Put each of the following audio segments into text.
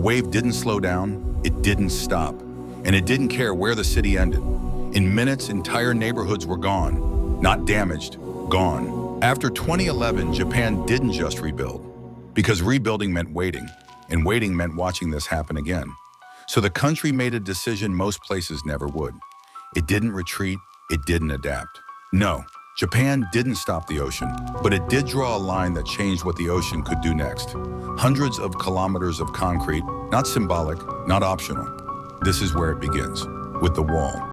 wave didn't slow down, it didn't stop, and it didn't care where the city ended. In minutes, entire neighborhoods were gone. Not damaged, gone. After 2011, Japan didn't just rebuild, because rebuilding meant waiting, and waiting meant watching this happen again. So the country made a decision most places never would. It didn't retreat, it didn't adapt. No, Japan didn't stop the ocean, but it did draw a line that changed what the ocean could do next. Hundreds of kilometers of concrete, not symbolic, not optional. This is where it begins, with the wall.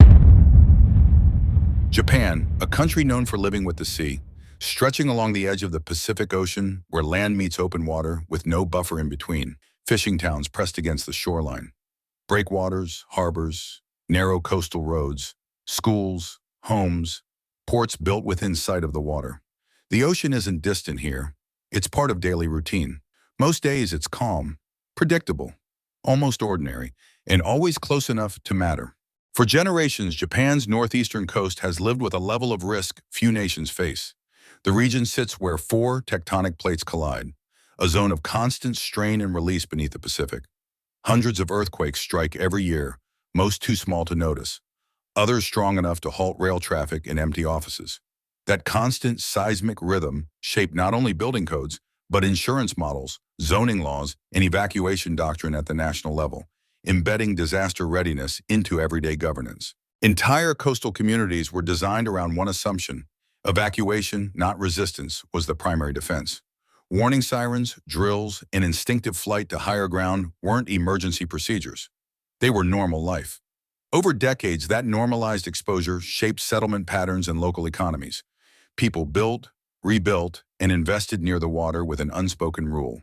Japan, a country known for living with the sea, stretching along the edge of the Pacific Ocean where land meets open water with no buffer in between, fishing towns pressed against the shoreline. Breakwaters, harbors, narrow coastal roads, schools, homes, ports built within sight of the water. The ocean isn't distant here. It's part of daily routine. Most days it's calm, predictable, almost ordinary, and always close enough to matter. For generations, Japan's northeastern coast has lived with a level of risk few nations face. The region sits where 4 tectonic plates collide, a zone of constant strain and release beneath the Pacific. Hundreds of earthquakes strike every year, most too small to notice, others strong enough to halt rail traffic and empty offices. That constant seismic rhythm shaped not only building codes, but insurance models, zoning laws, and evacuation doctrine at the national level, embedding disaster readiness into everyday governance. Entire coastal communities were designed around one assumption: evacuation, not resistance, was the primary defense. Warning sirens, drills, and instinctive flight to higher ground weren't emergency procedures. They were normal life. Over decades, that normalized exposure shaped settlement patterns and local economies. People built, rebuilt, and invested near the water with an unspoken rule: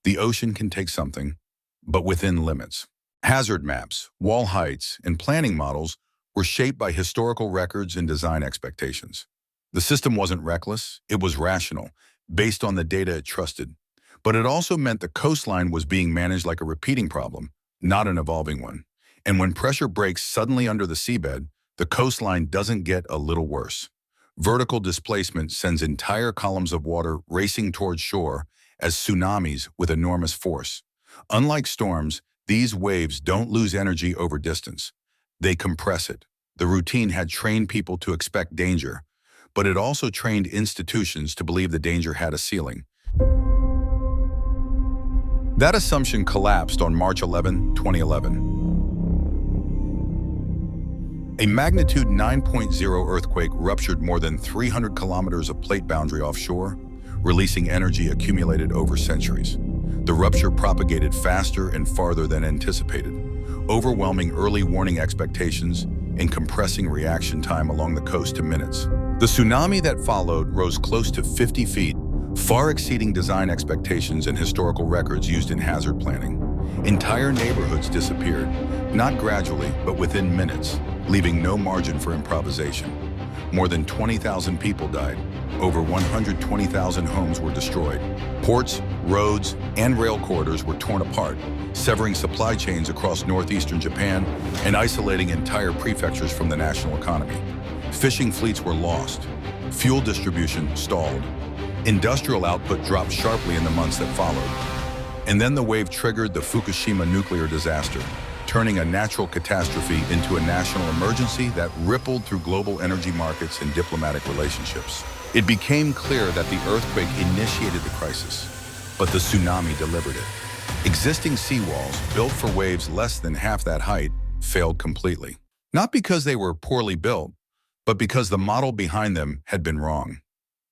the ocean can take something, but within limits. Hazard maps, wall heights, and planning models were shaped by historical records and design expectations. The system wasn't reckless, it was rational, based on the data it trusted. But it also meant the coastline was being managed like a repeating problem, not an evolving one. And when pressure breaks suddenly under the seabed, the coastline doesn't get a little worse. Vertical displacement sends entire columns of water racing towards shore as tsunamis with enormous force. Unlike storms, these waves don't lose energy over distance. They compress it. The routine had trained people to expect danger, but it also trained institutions to believe the danger had a ceiling. That assumption collapsed on March 11, 2011. A magnitude 9.0 earthquake ruptured more than 300 kilometers of plate boundary offshore, releasing energy accumulated over centuries. The rupture propagated faster and farther than anticipated, overwhelming early warning expectations and compressing reaction time along the coast to minutes. The tsunami that followed rose close to 50 feet, far exceeding design expectations and historical records used in hazard planning. Entire neighborhoods disappeared, not gradually, but within minutes, leaving no margin for improvisation. More than 20,000 people died. Over 120,000 homes were destroyed. Ports, roads, and rail corridors were torn apart, severing supply chains across northeastern Japan and isolating entire prefectures from the national economy. Fishing fleets were lost. Fuel distribution stalled. Industrial output dropped sharply in the months that followed. And then the wave triggered the Fukushima nuclear disaster, turning a natural catastrophe into a national emergency that rippled through global energy markets and diplomatic relationships. It became clear that the earthquake initiated the crisis, but the tsunami delivered it. Existing seawalls, built for waves less than half that height, failed completely. Not because they were poorly built, but because the model behind them had been wrong.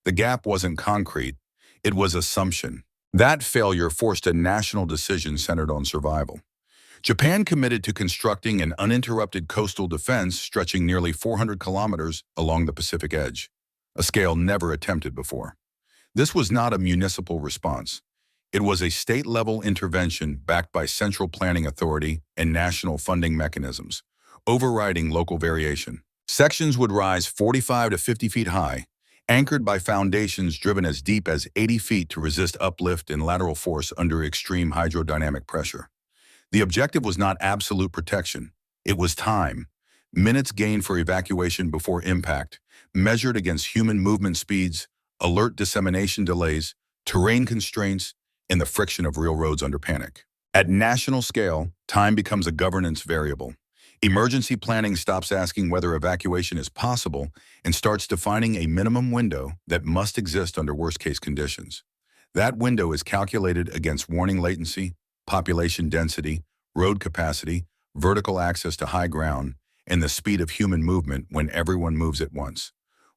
The gap wasn't concrete, it was assumption. That failure forced a national decision centered on survival. Japan committed to constructing an uninterrupted coastal defense stretching nearly 400 kilometers along the Pacific edge, a scale never attempted before. This was not a municipal response. It was a state-level intervention backed by central planning authority and national funding mechanisms, overriding local variation. Sections would rise 45 to 50 feet high, anchored by foundations driven as deep as 80 feet to resist uplift and lateral force under extreme hydrodynamic pressure. The objective was not absolute protection. It was time. Minutes gained for evacuation before impact, measured against human movement speeds, alert dissemination delays, terrain constraints, and the friction of real roads under panic. At national scale, time becomes a governance variable. Emergency planning stops asking whether evacuation is possible and starts defining a minimum window that must exist under worst-case conditions. That window is calculated against warning latency, population density, road capacity, vertical access to high ground, and the speed of human movement when everyone moves at once.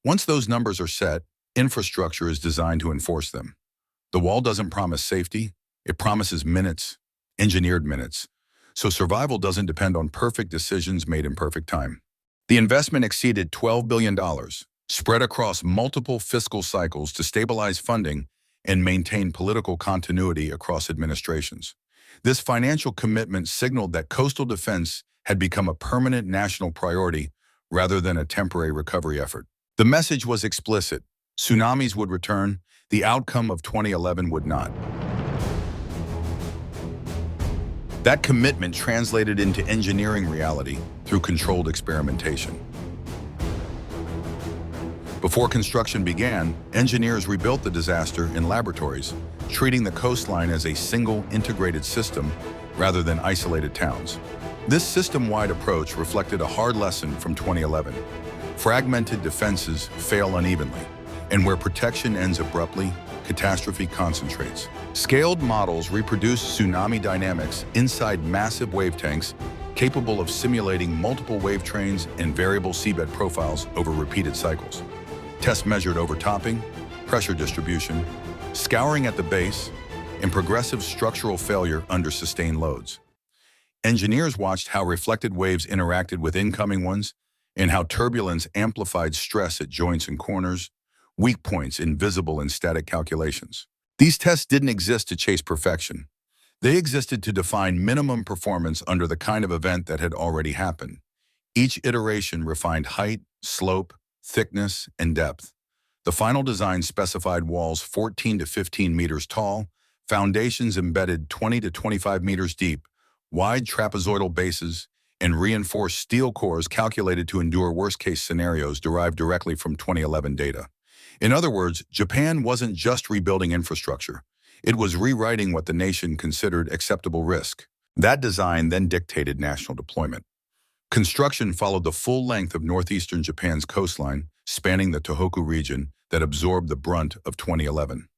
Once those numbers are set, infrastructure is designed to enforce them. The wall doesn't promise safety, it promises minutes, engineered minutes. So survival doesn't depend on perfect decisions made in perfect time. The investment exceeded $12 billion, spread across multiple fiscal cycles to stabilize funding and maintain political continuity across administrations. This financial commitment signaled that coastal defense had become a permanent national priority rather than a temporary recovery effort. The message was explicit. Tsunamis would return, the outcome of 2011 would not. That commitment translated into engineering reality through controlled experimentation. Before construction began, engineers rebuilt the disaster in laboratories, treating the coastline as a single integrated system rather than isolated towns. This system-wide approach reflected a hard lesson from 2011. Fragmented defenses fail unevenly, and where protection ends abruptly, catastrophe concentrates. Scaled models reproduce tsunami dynamics inside massive wave tanks capable of simulating multiple wave trains and variable seabed profiles over repeated cycles. Tests measured overtopping, pressure distribution, scouring at the base, and progressive structural failure under sustained loads. Engineers watched how reflected waves interacted with incoming ones and how turbulence amplified stress at joints and corners, weak points invisible in static calculations. These tests didn't exist to chase perfection. They existed to define minimum performance under the kind of event that had already happened. Each iteration refined height, slope, thickness, and depth. The final design specified walls 14 to 15 meters tall, foundations embedded 20 to 25 meters deep, wide trapezoidal bases, and reinforced steel cores calculated to endure worst-case scenarios derived directly from 2011 data. In other words, Japan wasn't just rebuilding infrastructure. It was rewriting what the nation considered acceptable risk. That design then dictated national deployment. Construction followed the full length of northeastern Japan's coastline, spanning the Tohoku region that absorbed the brunt of 2011.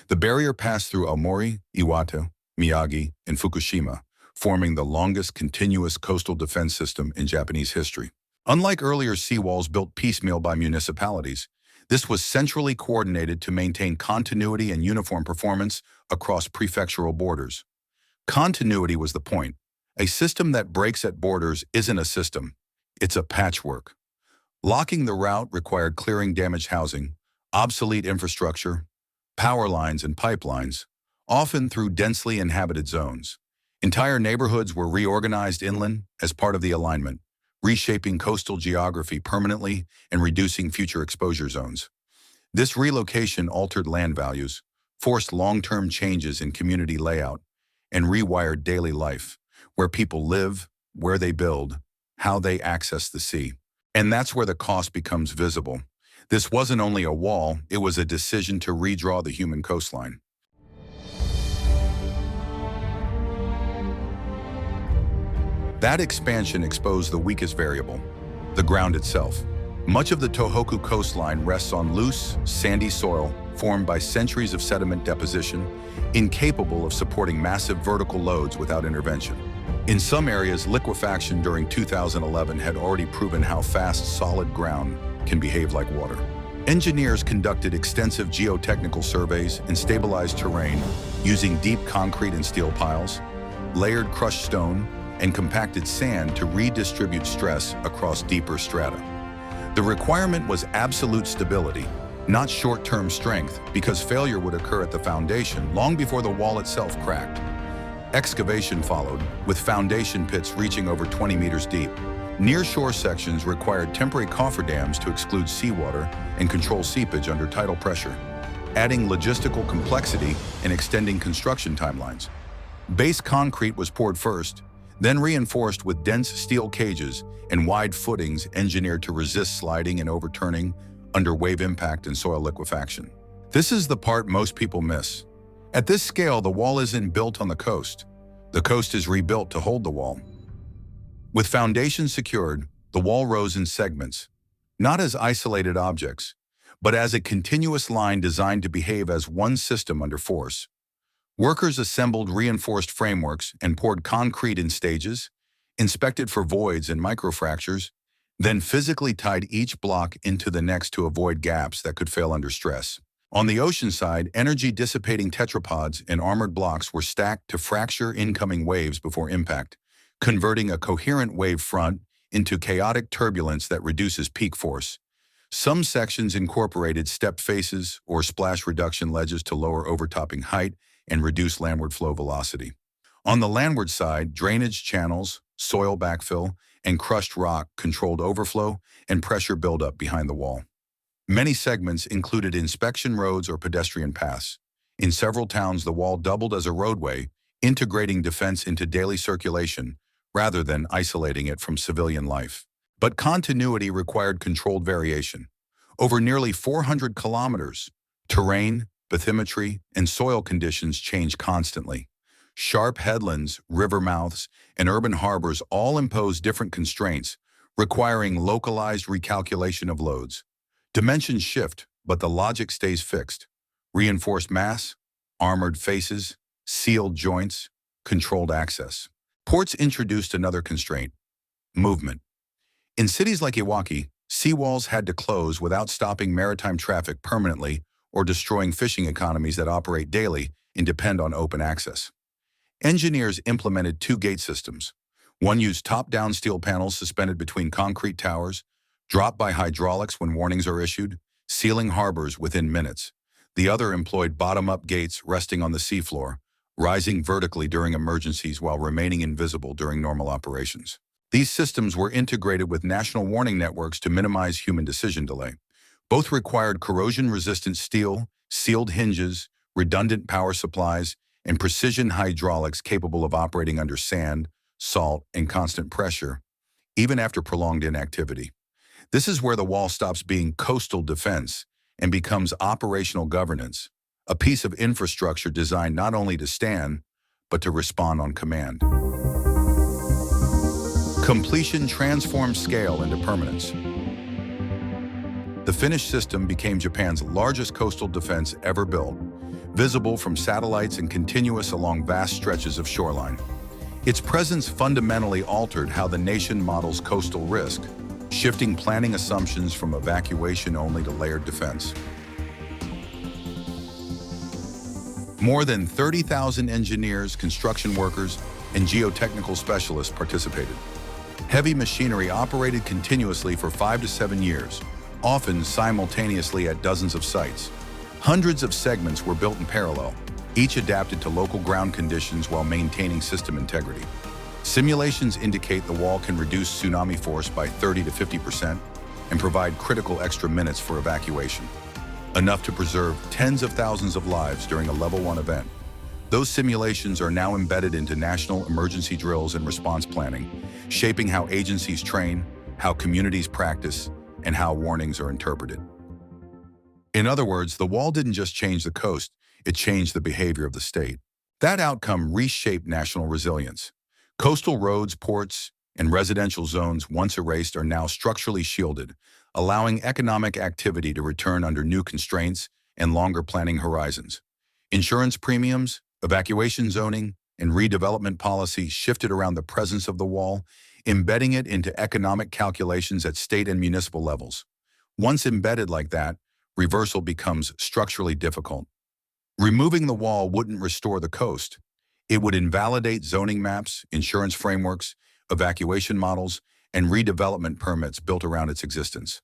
The barrier passed through Aomori, Iwate, Miyagi, and Fukushima, forming the longest continuous coastal defense system in Japanese history. Unlike earlier seawalls built piecemeal by municipalities, this was centrally coordinated to maintain continuity and uniform performance across prefectural borders. Continuity was the point. A system that breaks at borders isn't a system, it's a patchwork. Locking the route required clearing damaged housing, obsolete infrastructure, power lines and pipelines, often through densely inhabited zones. Entire neighborhoods were reorganized inland as part of the alignment, reshaping coastal geography permanently and reducing future exposure zones. This relocation altered land values, forced long-term changes in community layout, and rewired daily life, where people live, where they build, how they access the sea. And that's where the cost becomes visible. This wasn't only a wall, it was a decision to redraw the human coastline. That expansion exposed the weakest variable, the ground itself. Much of the Tohoku coastline rests on loose, sandy soil formed by centuries of sediment deposition, incapable of supporting massive vertical loads without intervention. In some areas, liquefaction during 2011 had already proven how fast solid ground can behave like water. Engineers conducted extensive geotechnical surveys and stabilized terrain using deep concrete and steel piles, layered crushed stone, and compacted sand to redistribute stress across deeper strata. The requirement was absolute stability, not short-term strength, because failure would occur at the foundation long before the wall itself cracked. Excavation followed, with foundation pits reaching over 20 meters deep. Near-shore sections required temporary cofferdams to exclude seawater and control seepage under tidal pressure, adding logistical complexity and extending construction timelines. Base concrete was poured first, then reinforced with dense steel cages and wide footings engineered to resist sliding and overturning under wave impact and soil liquefaction. This is the part most people miss. At this scale, the wall isn't built on the coast. The coast is rebuilt to hold the wall. With foundations secured, the wall rose in segments, not as isolated objects, but as a continuous line designed to behave as one system under force. Workers assembled reinforced frameworks and poured concrete in stages, inspected for voids and microfractures, then physically tied each block into the next to avoid gaps that could fail under stress. On the ocean side, energy-dissipating tetrapods and armored blocks were stacked to fracture incoming waves before impact, converting a coherent wave front into chaotic turbulence that reduces peak force. Some sections incorporated step faces or splash reduction ledges to lower overtopping height and reduce landward flow velocity. On the landward side, drainage channels, soil backfill, and crushed rock controlled overflow and pressure buildup behind the wall. Many segments included inspection roads or pedestrian paths. In several towns, the wall doubled as a roadway, integrating defense into daily circulation rather than isolating it from civilian life. But continuity required controlled variation. Over nearly 400 kilometers, terrain, bathymetry, and soil conditions change constantly. Sharp headlands, river mouths, and urban harbors all impose different constraints, requiring localized recalculation of loads. Dimensions shift, but the logic stays fixed. Reinforced mass, armored faces, sealed joints, controlled access. Ports introduced another constraint: movement. In cities like Iwaki, seawalls had to close without stopping maritime traffic permanently or destroying fishing economies that operate daily and depend on open access. Engineers implemented two gate systems. One used top-down steel panels suspended between concrete towers, dropped by hydraulics when warnings are issued, sealing harbors within minutes. The other employed bottom-up gates resting on the seafloor, rising vertically during emergencies while remaining invisible during normal operations. These systems were integrated with national warning networks to minimize human decision delay. Both required corrosion-resistant steel, sealed hinges, redundant power supplies, and precision hydraulics capable of operating under sand, salt, and constant pressure, even after prolonged inactivity. This is where the wall stops being coastal defense and becomes operational governance, a piece of infrastructure designed not only to stand, but to respond on command. Completion transformed scale into permanence. The finished system became Japan's largest coastal defense ever built, visible from satellites and continuous along vast stretches of shoreline. Its presence fundamentally altered how the nation models coastal risk, shifting planning assumptions from evacuation only to layered defense. More than 30,000 engineers, construction workers, and geotechnical specialists participated. Heavy machinery operated continuously for 5 to 7 years, often simultaneously at dozens of sites. Hundreds of segments were built in parallel, each adapted to local ground conditions while maintaining system integrity. Simulations indicate the wall can reduce tsunami force by 30 to 50% and provide critical extra minutes for evacuation, enough to preserve tens of thousands of lives during a Level 1 event. Those simulations are now embedded into national emergency drills and response planning, shaping how agencies train, how communities practice, and how warnings are interpreted. In other words, the wall didn't just change the coast, it changed the behavior of the state. That outcome reshaped national resilience. Coastal roads, ports, and residential zones once erased are now structurally shielded, allowing economic activity to return under new constraints and longer planning horizons. Insurance premiums, evacuation zoning, and redevelopment policy shifted around the presence of the wall, embedding it into economic calculations at state and municipal levels. Once embedded like that, reversal becomes structurally difficult. Removing the wall wouldn't restore the coast. It would invalidate zoning maps, insurance frameworks, evacuation models, and redevelopment permits built around its existence.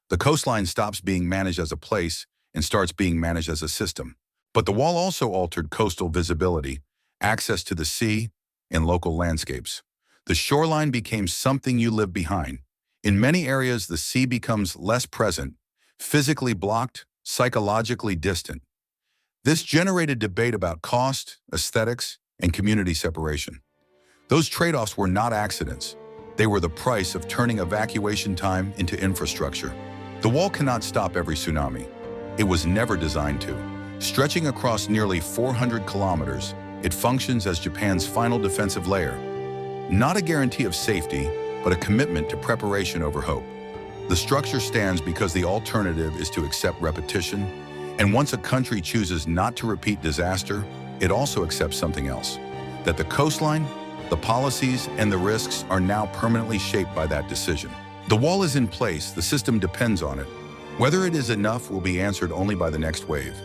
The coastline stops being managed as a place and starts being managed as a system. But the wall also altered coastal visibility, access to the sea, and local landscapes. The shoreline became something you live behind. In many areas, the sea becomes less present, physically blocked, psychologically distant. This generated debate about cost, aesthetics, and community separation. Those trade-offs were not accidents. They were the price of turning evacuation time into infrastructure. The wall cannot stop every tsunami. It was never designed to. Stretching across nearly 400 kilometers, It functions as Japan's final defensive layer. Not a guarantee of safety, but a commitment to preparation over hope. The structure stands because the alternative is to accept repetition, and once a country chooses not to repeat disaster, it also accepts something else. That the coastline, the policies, and the risks are now permanently shaped by that decision. The wall is in place, the system depends on it. Whether it is enough will be answered only by the next wave.